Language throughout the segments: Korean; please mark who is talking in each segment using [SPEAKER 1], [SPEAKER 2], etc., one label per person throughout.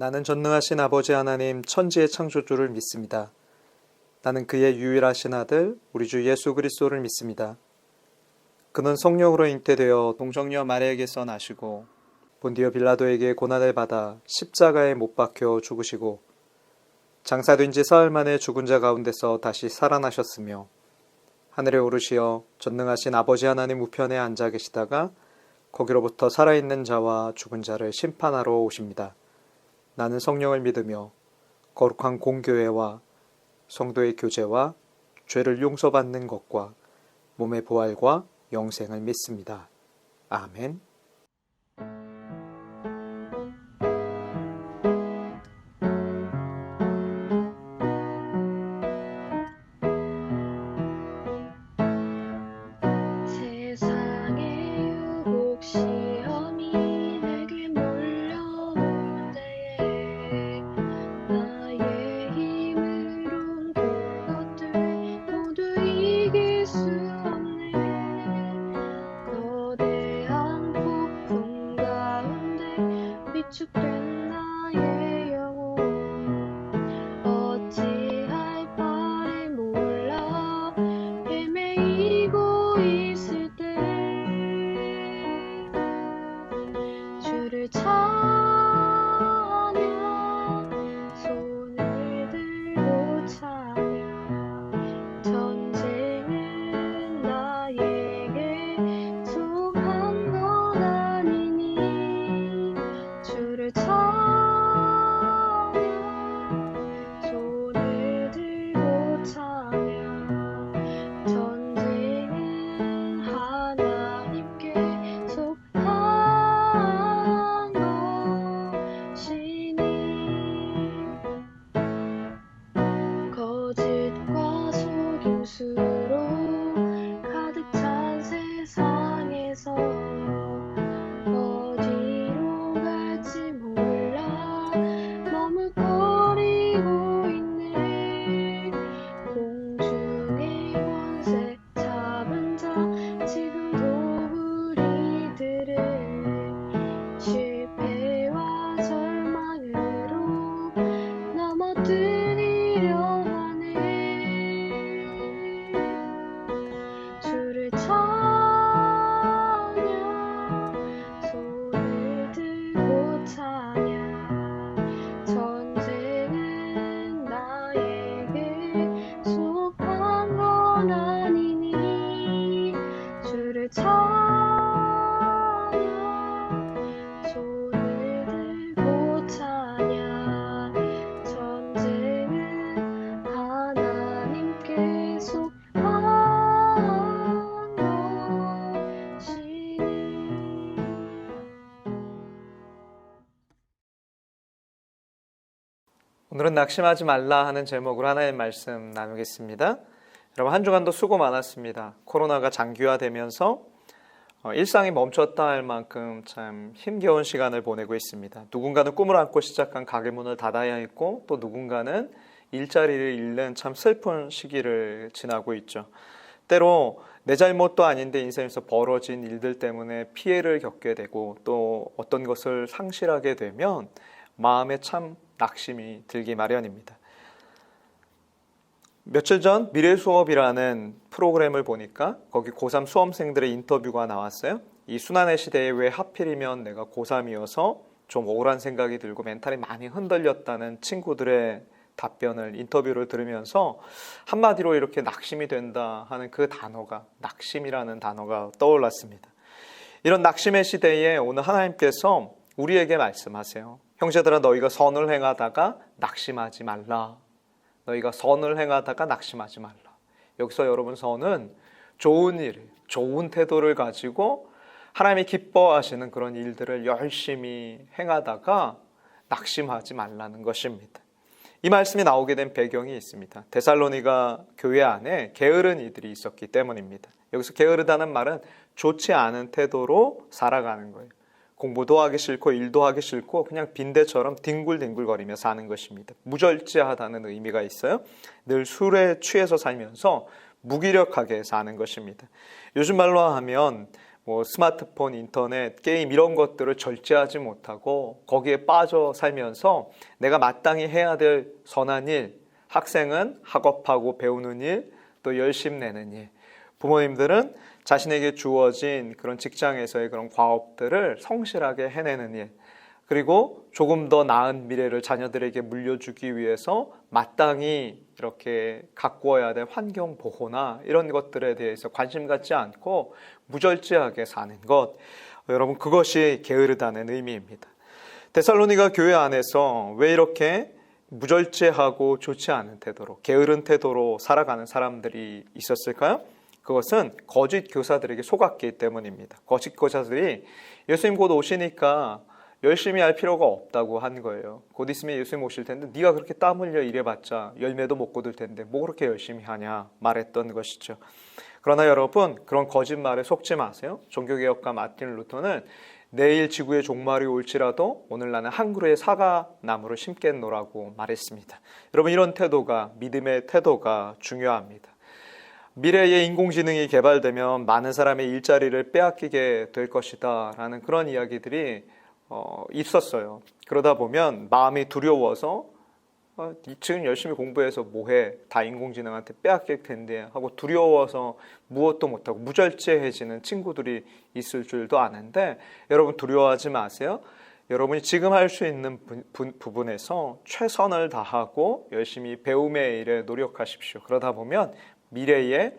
[SPEAKER 1] 나는 전능하신 아버지 하나님 천지의 창조주를 믿습니다. 나는 그의 유일하신 아들 우리 주 예수 그리스도를 믿습니다. 그는 성령으로 잉태되어 동정녀 마리아에게서 나시고 본디오 빌라도에게 고난을 받아 십자가에 못 박혀 죽으시고 장사된 지 사흘 만에 죽은 자 가운데서 다시 살아나셨으며 하늘에 오르시어 전능하신 아버지 하나님 우편에 앉아 계시다가 거기로부터 살아있는 자와 죽은 자를 심판하러 오십니다. 나는 성령을 믿으며 거룩한 공교회와 성도의 교제와 죄를 용서받는 것과 몸의 부활과 영생을 믿습니다. 아멘.
[SPEAKER 2] 위축된 나의 영혼 어찌할 바를 몰라 헤매이고 있을 때 주를 찬양 손을 들고 찬양 전쟁은 나에게 속한 건 아니니 주를 찬양 손을 들고 찬양 전쟁은 하나님께 속한 것이니 거짓과 속임수로 가득 찬 세상에서 어디로 갈지 몰라 머뭇거리고 있네 공중의 권세 잡은 자 지금도 우리들을 실패와 절망으로 넘어뜨리려 하네 주를 찬양 손을 들고 찬양 전쟁은 나에게 속한 건 아니니 주를 찬양 손을 들고 찬양 전쟁은 하나님께 속한 것이니
[SPEAKER 1] 오늘은 낙심하지 말라 하는 제목으로 하나의 말씀 나누겠습니다. 여러분 한 주간도 수고 많았습니다. 코로나가 장기화되면서 일상이 멈췄다 할 만큼 참 힘겨운 시간을 보내고 있습니다. 누군가는 꿈을 안고 시작한 가게 문을 닫아야 했고 또 누군가는 일자리를 잃는 참 슬픈 시기를 지나고 있죠. 때로 내 잘못도 아닌데 인생에서 벌어진 일들 때문에 피해를 겪게 되고 또 어떤 것을 상실하게 되면 마음에 참 낙심이 들기 마련입니다. 며칠 전 미래수업이라는 프로그램을 보니까 거기 고3 수험생들의 인터뷰가 나왔어요. 이 순환의 시대에 왜 하필이면 내가 고3이어서 좀 억울한 생각이 들고 멘탈이 많이 흔들렸다는 친구들의 답변을 인터뷰를 들으면서 한마디로 이렇게 낙심이 된다 하는 그 단어가 낙심이라는 단어가 떠올랐습니다. 이런 낙심의 시대에 오늘 하나님께서 우리에게 말씀하세요. 형제들아, 너희가 선을 행하다가 낙심하지 말라. 너희가 선을 행하다가 낙심하지 말라. 여기서 여러분, 선은 좋은 일, 좋은 태도를 가지고 하나님이 기뻐하시는 그런 일들을 열심히 행하다가 낙심하지 말라는 것입니다. 이 말씀이 나오게 된 배경이 있습니다. 데살로니가 교회 안에 게으른 이들이 있었기 때문입니다. 여기서 게으르다는 말은 좋지 않은 태도로 살아가는 거예요. 공부도 하기 싫고 일도 하기 싫고 그냥 빈대처럼 뒹굴뒹굴거리며 사는 것입니다. 무절제하다는 의미가 있어요. 늘 술에 취해서 살면서 무기력하게 사는 것입니다. 요즘 말로 하면 스마트폰, 인터넷, 게임 이런 것들을 절제하지 못하고 거기에 빠져 살면서 내가 마땅히 해야 될 선한 일, 학생은 학업하고 배우는 일, 또 열심 내는 일, 부모님들은 자신에게 주어진 그런 직장에서의 그런 과업들을 성실하게 해내는 일, 그리고 조금 더 나은 미래를 자녀들에게 물려주기 위해서 마땅히 이렇게 가꾸어야 될 환경 보호나 이런 것들에 대해서 관심 갖지 않고 무절제하게 사는 것, 여러분, 그것이 게으르다는 의미입니다. 데살로니가 교회 안에서 왜 이렇게 무절제하고 좋지 않은 태도로, 게으른 태도로 살아가는 사람들이 있었을까요? 그것은 거짓 교사들에게 속았기 때문입니다. 거짓 교사들이 예수님 곧 오시니까 열심히 할 필요가 없다고 한 거예요. 곧 있으면 예수님 오실 텐데 네가 그렇게 땀 흘려 일해봤자 열매도 못 거둘 텐데 뭐 그렇게 열심히 하냐 말했던 것이죠. 그러나 여러분, 그런 거짓말에 속지 마세요. 종교개혁가 마틴 루터는 내일 지구의 종말이 올지라도 오늘 나는 한 그루의 사과나무를 심겠노라고 말했습니다. 여러분, 이런 태도가, 믿음의 태도가 중요합니다. 미래에 인공지능이 개발되면 많은 사람의 일자리를 빼앗기게 될 것이다 라는 그런 이야기들이 있었어요. 그러다 보면 마음이 두려워서 지금 열심히 공부해서 뭐해, 다 인공지능한테 빼앗길 텐데 하고 두려워서 무엇도 못하고 무절제해지는 친구들이 있을 줄도 아는데, 여러분 두려워하지 마세요. 여러분이 지금 할 수 있는 부분에서 최선을 다하고 열심히 배움의 일에 노력하십시오. 그러다 보면 미래에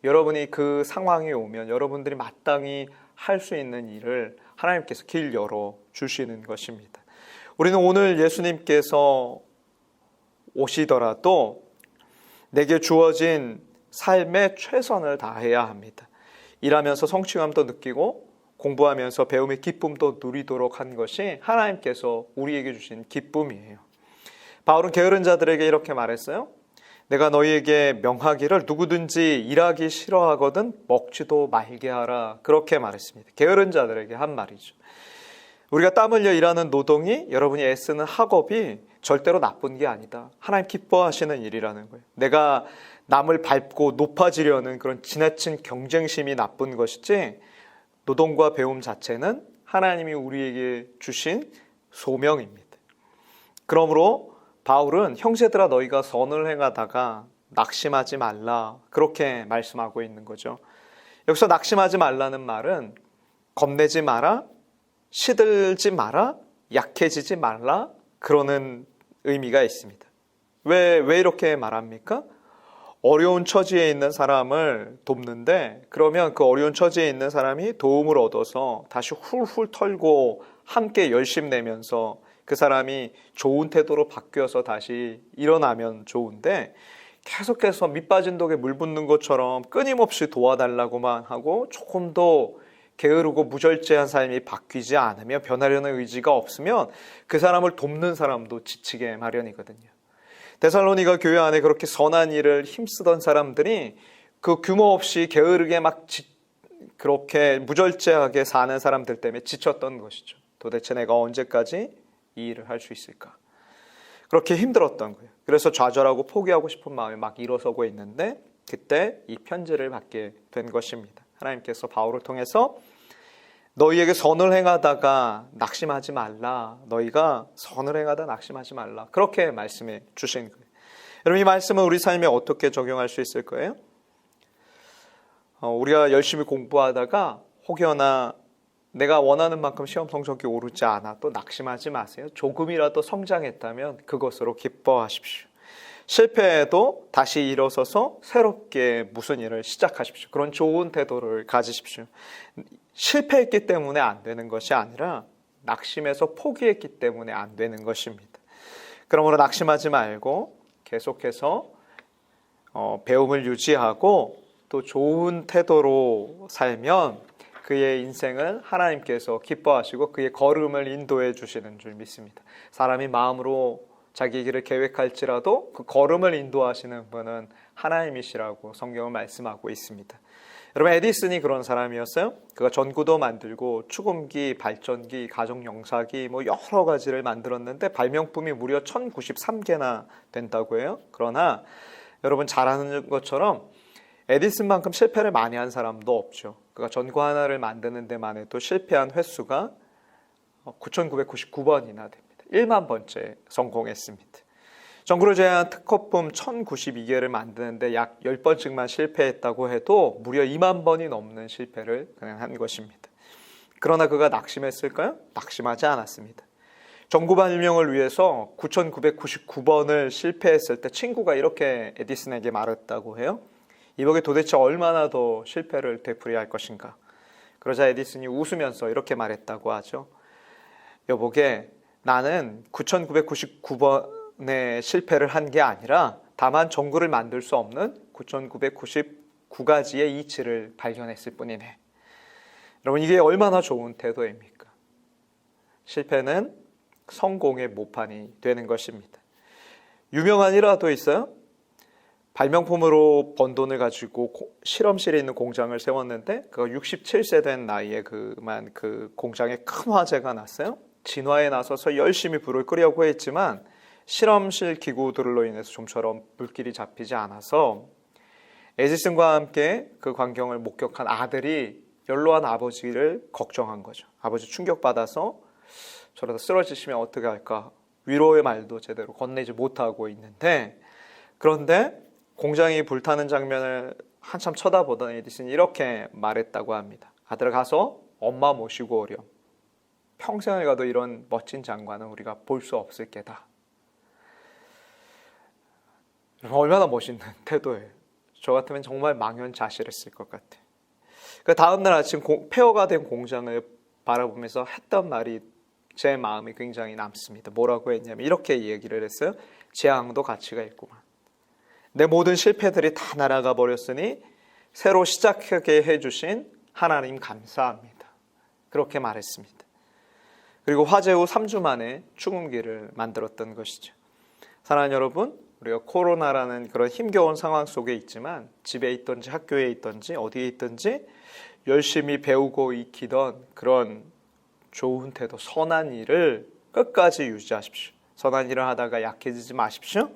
[SPEAKER 1] 여러분이 그 상황이 오면 여러분들이 마땅히 할 수 있는 일을 하나님께서 길 열어 주시는 것입니다. 우리는 오늘 예수님께서 오시더라도 내게 주어진 삶에 최선을 다해야 합니다. 일하면서 성취감도 느끼고 공부하면서 배움의 기쁨도 누리도록 한 것이 하나님께서 우리에게 주신 기쁨이에요. 바울은 게으른 자들에게 이렇게 말했어요. 내가 너희에게 명하기를 누구든지 일하기 싫어하거든 먹지도 말게 하라. 그렇게 말했습니다. 게으른 자들에게 한 말이죠. 우리가 땀 흘려 일하는 노동이, 여러분이 애쓰는 학업이 절대로 나쁜 게 아니다. 하나님 기뻐하시는 일이라는 거예요. 내가 남을 밟고 높아지려는 그런 지나친 경쟁심이 나쁜 것이지, 노동과 배움 자체는 하나님이 우리에게 주신 소명입니다. 그러므로 바울은 형제들아 너희가 선을 행하다가 낙심하지 말라, 그렇게 말씀하고 있는 거죠. 여기서 낙심하지 말라는 말은 겁내지 마라, 시들지 마라, 약해지지 말라, 그러는 의미가 있습니다. 왜 이렇게 말합니까? 어려운 처지에 있는 사람을 돕는데, 그러면 그 어려운 처지에 있는 사람이 도움을 얻어서 다시 훌훌 털고 함께 열심 내면서 그 사람이 좋은 태도로 바뀌어서 다시 일어나면 좋은데, 계속해서 밑빠진 독에 물 붓는 것처럼 끊임없이 도와달라고만 하고 조금 더 게으르고 무절제한 삶이 바뀌지 않으며 변하려는 의지가 없으면 그 사람을 돕는 사람도 지치게 마련이거든요. 데살로니가 교회 안에 그렇게 선한 일을 힘쓰던 사람들이 그 규모 없이 게으르게 그렇게 무절제하게 사는 사람들 때문에 지쳤던 것이죠. 도대체 내가 언제까지 이 일을 할 수 있을까? 그렇게 힘들었던 거예요. 그래서 좌절하고 포기하고 싶은 마음이 막 일어서고 있는데, 그때 이 편지를 받게 된 것입니다. 하나님께서 바울을 통해서 너희에게 선을 행하다가 낙심하지 말라, 너희가 선을 행하다 낙심하지 말라, 그렇게 말씀해 주신 거예요. 여러분, 이 말씀은 우리 삶에 어떻게 적용할 수 있을 거예요? 우리가 열심히 공부하다가 혹여나 내가 원하는 만큼 시험 성적이 오르지 않아도 낙심하지 마세요. 조금이라도 성장했다면 그것으로 기뻐하십시오. 실패해도 다시 일어서서 새롭게 무슨 일을 시작하십시오. 그런 좋은 태도를 가지십시오. 실패했기 때문에 안 되는 것이 아니라 낙심해서 포기했기 때문에 안 되는 것입니다. 그러므로 낙심하지 말고 계속해서 배움을 유지하고 또 좋은 태도로 살면 그의 인생을 하나님께서 기뻐하시고 그의 걸음을 인도해 주시는 줄 믿습니다. 사람이 마음으로 자기 길을 계획할지라도 그 걸음을 인도하시는 분은 하나님이시라고 성경은 말씀하고 있습니다. 여러분, 에디슨이 그런 사람이었어요. 그가 전구도 만들고 축음기, 발전기, 가정용사기 여러 가지를 만들었는데 발명품이 무려 1093개나 된다고 해요. 그러나 여러분 잘 아는 것처럼 에디슨만큼 실패를 많이 한 사람도 없죠. 그가 전구 하나를 만드는 데만 해도 실패한 횟수가 9,999번이나 됩니다. 1만 번째 성공했습니다. 전구를 제외한 특허품 1092개를 만드는데 약 10번씩만 실패했다고 해도 무려 2만 번이 넘는 실패를 그냥 한 것입니다. 그러나 그가 낙심했을까요? 낙심하지 않았습니다. 전구 발명을 위해서 9,999번을 실패했을 때 친구가 이렇게 에디슨에게 말했다고 해요. 이번에 도대체 얼마나 더 실패를 되풀이할 것인가? 그러자 에디슨이 웃으면서 이렇게 말했다고 하죠. 여보게, 나는 9,999번의 실패를 한 게 아니라 다만 전구를 만들 수 없는 9,999가지의 이치를 발견했을 뿐이네. 여러분, 이게 얼마나 좋은 태도입니까? 실패는 성공의 모판이 되는 것입니다. 유명한 일화도 있어요. 발명품으로 번 돈을 가지고 실험실에 있는 공장을 세웠는데 그가 67세 된 나이에 그만 그 공장에 큰 화재가 났어요. 진화에 나서서 열심히 불을 끄려고 했지만 실험실 기구들로 인해서 좀처럼 불길이 잡히지 않아서 에디슨과 함께 그 광경을 목격한 아들이 연로한 아버지를 걱정한 거죠. 아버지 충격받아서 저러다 쓰러지시면 어떻게 할까? 위로의 말도 제대로 건네지 못하고 있는데, 그런데 공장이 불타는 장면을 한참 쳐다보던 에디슨이 이렇게 말했다고 합니다. 아들아, 가서 엄마 모시고 오렴. 평생을 가도 이런 멋진 장관은 우리가 볼 수 없을 게다. 얼마나 멋있는 태도예요. 저 같으면 정말 망연자실했을 것 같아요. 그 다음날 아침 폐허가 된 공장을 바라보면서 했던 말이 제 마음이 굉장히 남습니다. 뭐라고 했냐면 이렇게 얘기를 했어요. 재앙도 가치가 있구만. 내 모든 실패들이 다 날아가 버렸으니 새로 시작하게 해주신 하나님 감사합니다. 그렇게 말했습니다. 그리고 화재 후 3주 만에 축음기를 만들었던 것이죠. 사랑하는 여러분, 우리가 코로나라는 그런 힘겨운 상황 속에 있지만 집에 있든지 학교에 있든지 어디에 있든지 열심히 배우고 익히던 그런 좋은 태도, 선한 일을 끝까지 유지하십시오. 선한 일을 하다가 약해지지 마십시오.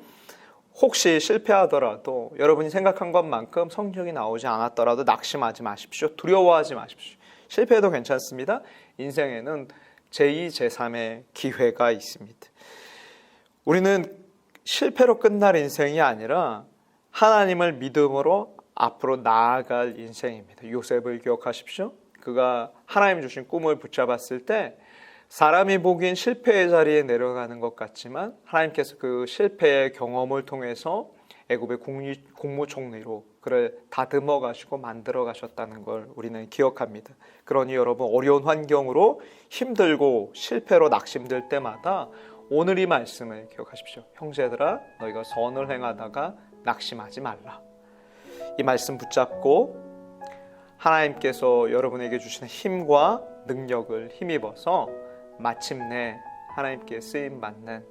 [SPEAKER 1] 혹시 실패하더라도 여러분이 생각한 것만큼 성적이 나오지 않았더라도 낙심하지 마십시오. 두려워하지 마십시오. 실패해도 괜찮습니다. 인생에는 제2, 제3의 기회가 있습니다. 우리는 실패로 끝날 인생이 아니라 하나님을 믿음으로 앞으로 나아갈 인생입니다. 요셉을 기억하십시오. 그가 하나님 주신 꿈을 붙잡았을 때 사람이 보기엔 실패의 자리에 내려가는 것 같지만 하나님께서 그 실패의 경험을 통해서 애굽의 국무총리로 그를 다듬어 가시고 만들어 가셨다는 걸 우리는 기억합니다. 그러니 여러분, 어려운 환경으로 힘들고 실패로 낙심될 때마다 오늘 이 말씀을 기억하십시오. 형제들아, 너희가 선을 행하다가 낙심하지 말라. 이 말씀 붙잡고 하나님께서 여러분에게 주시는 힘과 능력을 힘입어서 마침내 하나님께 쓰임받는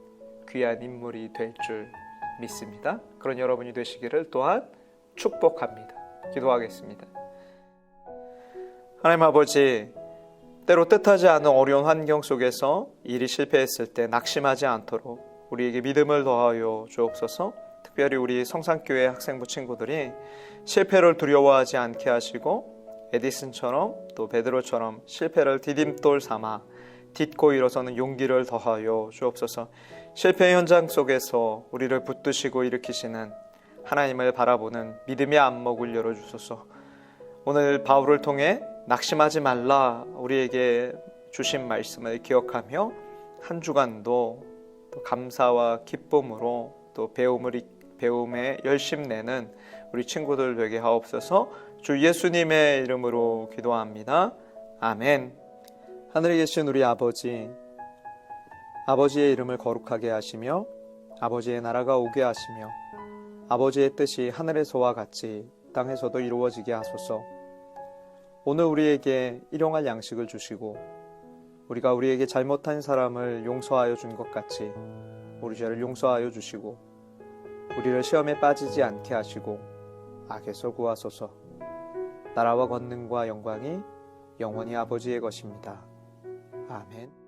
[SPEAKER 1] 귀한 인물이 될 줄 믿습니다. 그런 여러분이 되시기를 또한 축복합니다. 기도하겠습니다. 하나님 아버지, 때로 뜻하지 않은 어려운 환경 속에서 일이 실패했을 때 낙심하지 않도록 우리에게 믿음을 더하여 주옵소서. 특별히 우리 성산교회 학생부 친구들이 실패를 두려워하지 않게 하시고 에디슨처럼 또 베드로처럼 실패를 디딤돌 삼아 딛고 일어서는 용기를 더하여 주옵소서. 실패 현장 속에서 우리를 붙드시고 일으키시는 하나님을 바라보는 믿음의 안목을 열어주소서. 오늘 바울을 통해 낙심하지 말라 우리에게 주신 말씀을 기억하며 한 주간도 또 감사와 기쁨으로 또 배움에 열심 내는 우리 친구들 되게 하옵소서. 주 예수님의 이름으로 기도합니다. 아멘. 하늘에 계신 우리 아버지, 아버지의 이름을 거룩하게 하시며 아버지의 나라가 오게 하시며 아버지의 뜻이 하늘에서와 같이 땅에서도 이루어지게 하소서. 오늘 우리에게 일용할 양식을 주시고 우리가 우리에게 잘못한 사람을 용서하여 준 것 같이 우리 죄를 용서하여 주시고 우리를 시험에 빠지지 않게 하시고 악에서 구하소서. 나라와 권능과 영광이 영원히 아버지의 것입니다. 아멘.